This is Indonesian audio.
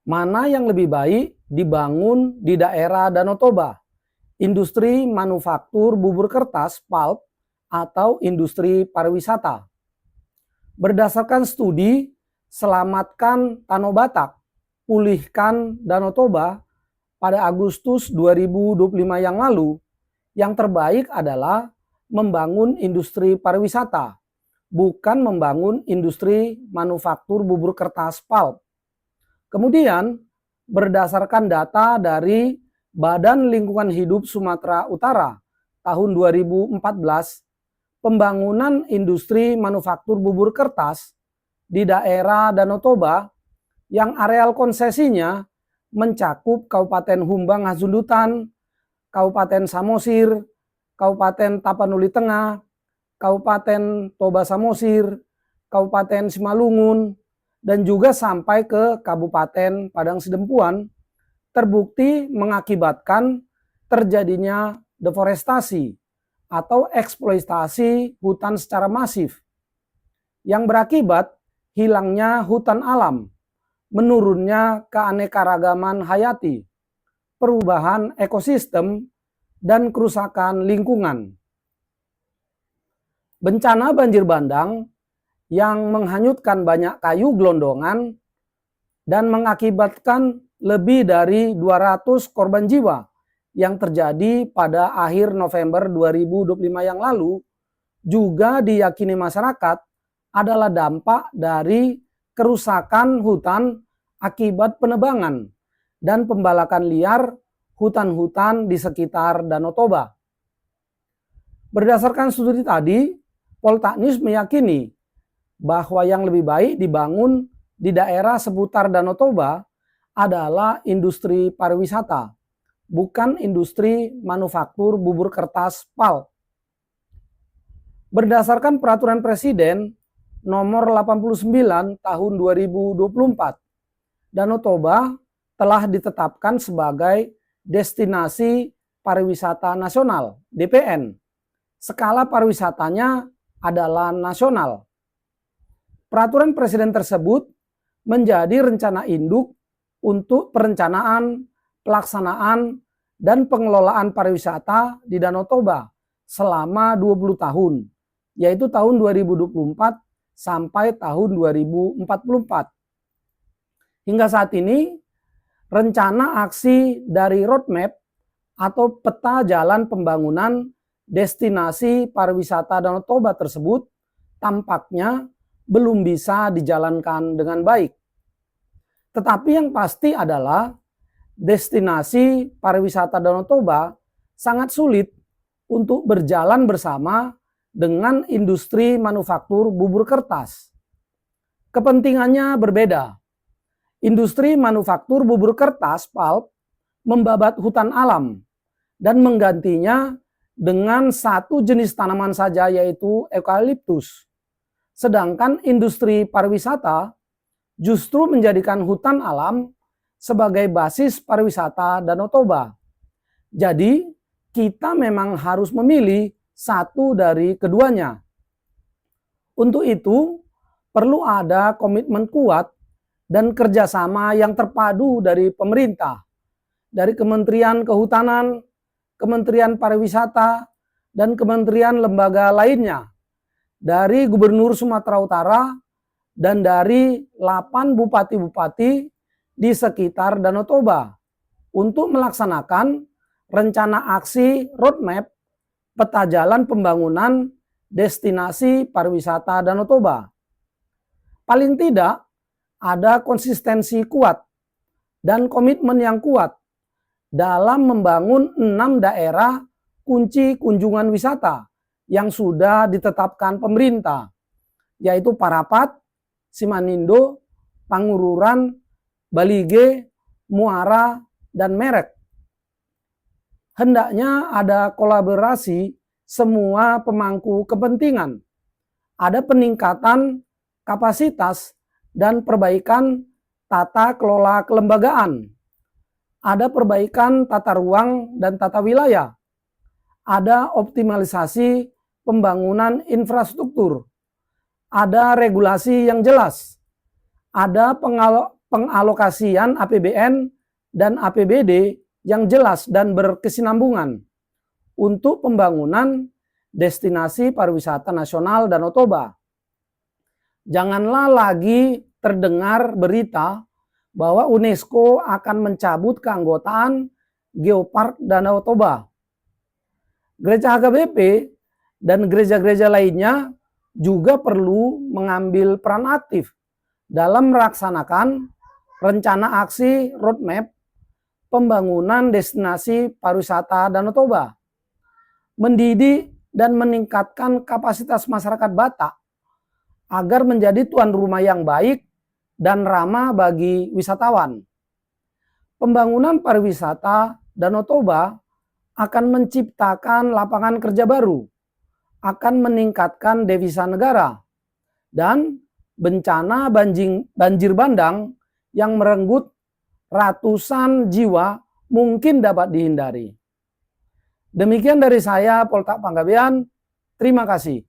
Mana yang lebih baik dibangun di daerah Danau Toba? Industri manufaktur bubur kertas, pulp, atau industri pariwisata? Berdasarkan studi Selamatkan Danau Batak, Pulihkan Danau Toba pada Agustus 2025 yang lalu, yang terbaik adalah membangun industri pariwisata, bukan membangun industri manufaktur bubur kertas, pulp. Kemudian, berdasarkan data dari Badan Lingkungan Hidup Sumatera Utara tahun 2014, pembangunan industri manufaktur bubur kertas di daerah Danau Toba yang areal konsesinya mencakup Kabupaten Humbang Hasundutan, Kabupaten Samosir, Kabupaten Tapanuli Tengah, Kabupaten Toba Samosir, Kabupaten Simalungun, dan juga sampai ke Kabupaten Padang Sidempuan, terbukti mengakibatkan terjadinya deforestasi atau eksploitasi hutan secara masif yang berakibat hilangnya hutan alam, menurunnya keanekaragaman hayati, perubahan ekosistem, dan kerusakan lingkungan. Bencana banjir bandang yang menghanyutkan banyak kayu gelondongan dan mengakibatkan lebih dari 200 korban jiwa yang terjadi pada akhir November 2025 yang lalu juga diyakini masyarakat adalah dampak dari kerusakan hutan akibat penebangan dan pembalakan liar hutan-hutan di sekitar Danau Toba. Berdasarkan studi tadi, Polteknis meyakini bahwa yang lebih baik dibangun di daerah seputar Danau Toba adalah industri pariwisata, bukan industri manufaktur bubur kertas, pulp. Berdasarkan peraturan Presiden nomor 89 tahun 2024, Danau Toba telah ditetapkan sebagai destinasi pariwisata nasional, DPN. Skala pariwisatanya adalah nasional. Peraturan Presiden tersebut menjadi rencana induk untuk perencanaan, pelaksanaan, dan pengelolaan pariwisata di Danau Toba selama 20 tahun, yaitu tahun 2024 sampai tahun 2044. Hingga saat ini, rencana aksi dari roadmap atau peta jalan pembangunan destinasi pariwisata Danau Toba tersebut tampaknya belum bisa dijalankan dengan baik. Tetapi yang pasti adalah destinasi pariwisata Danau Toba sangat sulit untuk berjalan bersama dengan industri manufaktur bubur kertas. Kepentingannya berbeda. Industri manufaktur bubur kertas, pulp, membabat hutan alam dan menggantinya dengan satu jenis tanaman saja, yaitu eukaliptus. Sedangkan industri pariwisata justru menjadikan hutan alam sebagai basis pariwisata Danau Toba. Jadi, kita memang harus memilih satu dari keduanya. Untuk itu, perlu ada komitmen kuat dan kerjasama yang terpadu dari pemerintah, dari Kementerian Kehutanan, Kementerian Pariwisata, dan kementerian lembaga lainnya, dari Gubernur Sumatera Utara, dan dari 8 bupati-bupati di sekitar Danau Toba untuk melaksanakan rencana aksi roadmap peta jalan pembangunan destinasi pariwisata Danau Toba. Paling tidak ada konsistensi kuat dan komitmen yang kuat dalam membangun 6 daerah kunci kunjungan wisata yang sudah ditetapkan pemerintah, yaitu Parapat, Simanindo, Pangururan, Balige, Muara, dan Merek. Hendaknya ada kolaborasi semua pemangku kepentingan. Ada peningkatan kapasitas dan perbaikan tata kelola kelembagaan. Ada perbaikan tata ruang dan tata wilayah. Ada optimalisasi pembangunan infrastruktur. Ada regulasi yang jelas. Ada pengalokasian APBN dan APBD yang jelas dan berkesinambungan untuk pembangunan destinasi pariwisata nasional Danau Toba. Janganlah lagi terdengar berita bahwa UNESCO akan mencabut keanggotaan Geopark Danau Toba. Gereja HKBP dan gereja-gereja lainnya juga perlu mengambil peran aktif dalam melaksanakan rencana aksi roadmap pembangunan destinasi pariwisata Danau Toba, mendidik dan meningkatkan kapasitas masyarakat Batak agar menjadi tuan rumah yang baik dan ramah bagi wisatawan. Pembangunan pariwisata Danau Toba akan menciptakan lapangan kerja baru, akan meningkatkan devisa negara, dan bencana banjir bandang yang merenggut ratusan jiwa mungkin dapat dihindari. Demikian dari saya, Poltak Panggabean. Terima kasih.